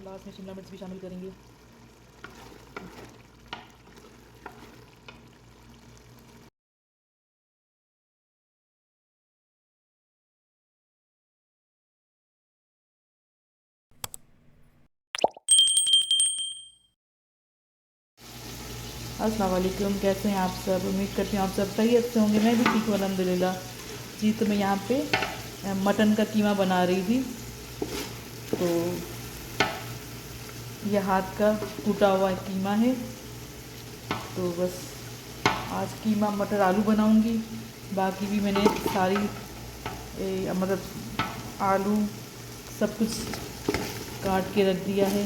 Last में शिमला मिर्च भी शामिल करेंगे। अस्सलाम वालेकुम, कैसे हैं आप सब? उम्मीद करती हूँ आप सब खैरियत से होंगे। मैं भी ठीक हूँ अल्हम्दुलिल्लाह। जी, तो मैं यहाँ पे मटन का कीमा बना रही थी। तो यह हाथ का टूटा हुआ कीमा है। तो बस आज कीमा मटर आलू बनाऊंगी। बाकी भी मैंने सारी मतलब आलू सब कुछ काट के रख दिया है।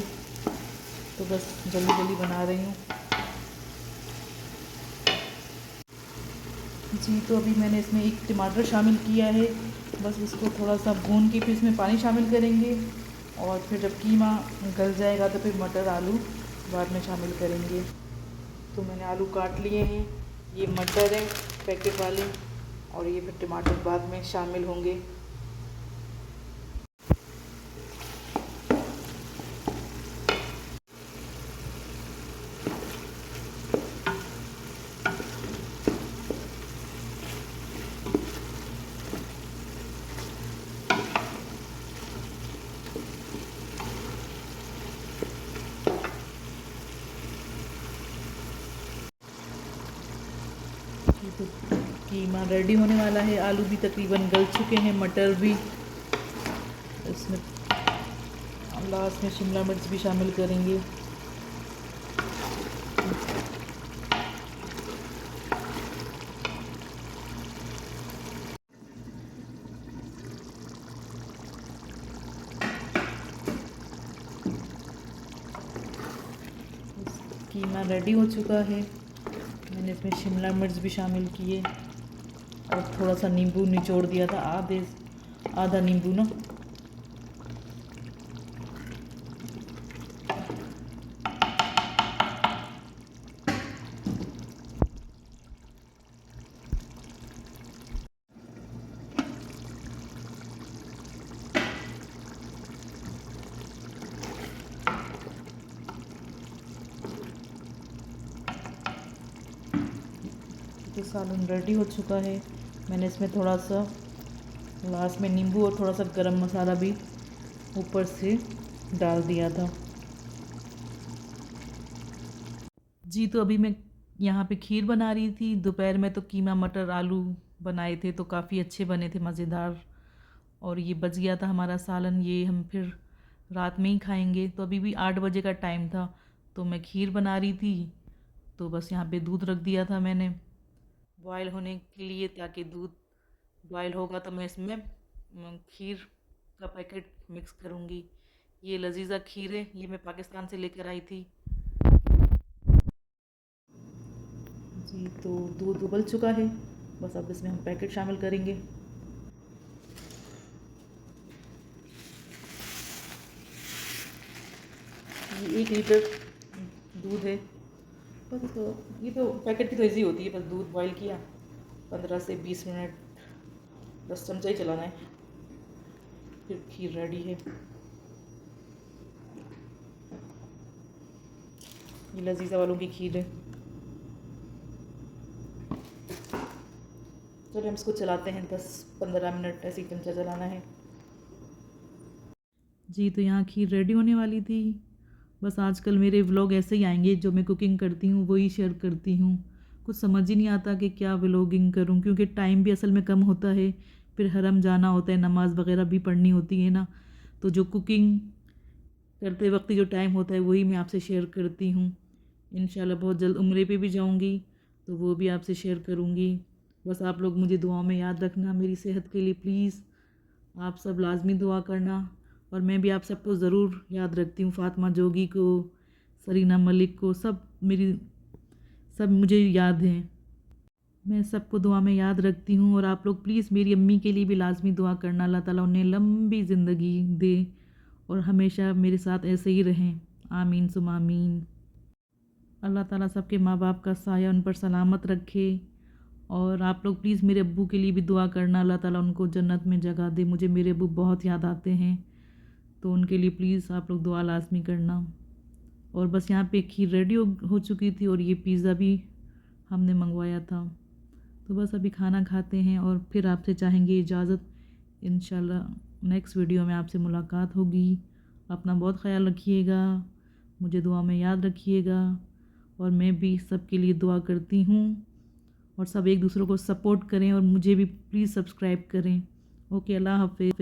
तो बस जल्दी जल्दी बना रही हूँ। जी, तो अभी मैंने इसमें एक टमाटर शामिल किया है। बस इसको थोड़ा सा भून के फिर इसमें पानी शामिल करेंगे और फिर जब कीमा गल जाएगा तो फिर मटर आलू बाद में शामिल करेंगे। तो मैंने आलू काट लिए हैं, ये मटर है पैकेट वाले, और ये फिर टमाटर बाद में शामिल होंगे। तो कीमा रेडी होने वाला है, आलू भी तकरीबन गल चुके हैं, मटर भी। इसमें लास्ट में शिमला मिर्च भी शामिल करेंगे। कीमा रेडी हो चुका है। मैंने इसमें शिमला मिर्च भी शामिल किए और थोड़ा सा नींबू निचोड़ दिया था, आधा नींबू ना। तो सालन रेडी हो चुका है। मैंने इसमें थोड़ा सा लास्ट में नींबू और थोड़ा सा गरम मसाला भी ऊपर से डाल दिया था। जी, तो अभी मैं यहाँ पे खीर बना रही थी। दोपहर में तो कीमा मटर आलू बनाए थे तो काफ़ी अच्छे बने थे, मज़ेदार। और ये बच गया था हमारा सालन, ये हम फिर रात में ही खाएंगे। तो अभी भी 8 बजे का टाइम था, तो मैं खीर बना रही थी। तो बस यहाँ पे दूध रख दिया था मैंने बॉयल होने के लिए, ताकि दूध बॉयल होगा तो मैं इसमें खीर का पैकेट मिक्स करूँगी। ये लजीज़ा खीर है, ये मैं पाकिस्तान से लेकर आई थी। जी, तो दूध उबल चुका है। बस अब इसमें हम पैकेट शामिल करेंगे। ये 1 लीटर दूध है। बस इसको, ये तो पैकेट की तो ईज़ी होती है, बस दूध बॉयल किया, 15 से 20 मिनट, बस चमचा ही चलाना है, फिर खीर रेडी है। ये लजीज़ा वालों की खीर है। चलिए हम इसको चलाते हैं, 10-15 मिनट ऐसे ही चमचा चलाना है। जी, तो यहाँ खीर रेडी होने वाली थी। बस आजकल मेरे व्लॉग ऐसे ही आएंगे, जो मैं कुकिंग करती हूँ वही शेयर करती हूँ। कुछ समझ ही नहीं आता कि क्या व्लॉगिंग करूँ, क्योंकि टाइम भी असल में कम होता है। फिर हरम जाना होता है, नमाज़ वगैरह भी पढ़नी होती है ना। तो जो कुकिंग करते वक्त जो टाइम होता है वही मैं आपसे शेयर करती हूँ। इंशाल्लाह बहुत जल्द उम्रे पे भी जाऊँगी तो वो भी आपसे शेयर करूँगी। बस आप लोग मुझे दुआओं में याद रखना मेरी सेहत के लिए प्लीज़। आप सब लाज़मी दुआ करना। और मैं भी आप सबको ज़रूर याद रखती हूँ, फ़ातिमा जोगी को, सरीना मलिक को, सब मुझे याद हैं। मैं सबको दुआ में याद रखती हूँ। और आप लोग प्लीज़ मेरी अम्मी के लिए भी लाज़मी दुआ करना, अल्लाह ताला उन्हें लंबी ज़िंदगी दे और हमेशा मेरे साथ ऐसे ही रहें। आमीन सुम आमीन। अल्लाह ताला सबके माँ बाप का साया उन पर सलामत रखे। और आप लोग प्लीज़ मेरे अब्बू के लिए भी दुआ करना, अल्लाह ताला उनको जन्नत में जगह दे। मुझे मेरे अब्बू बहुत याद आते हैं। तो उनके लिए प्लीज़ आप लोग दुआ लाज़मी करना। और बस यहाँ पे खीर रेडी हो चुकी थी और ये पिज़्ज़ा भी हमने मंगवाया था। तो बस अभी खाना खाते हैं और फिर आपसे चाहेंगे इजाज़त। इंशाल्लाह नेक्स्ट वीडियो में आपसे मुलाकात होगी। अपना बहुत ख्याल रखिएगा, मुझे दुआ में याद रखिएगा और मैं भी सबके लिए दुआ करती हूँ। और सब एक दूसरे को सपोर्ट करें और मुझे भी प्लीज़ सब्सक्राइब करें। ओके, अल्लाह हाफ़िज़।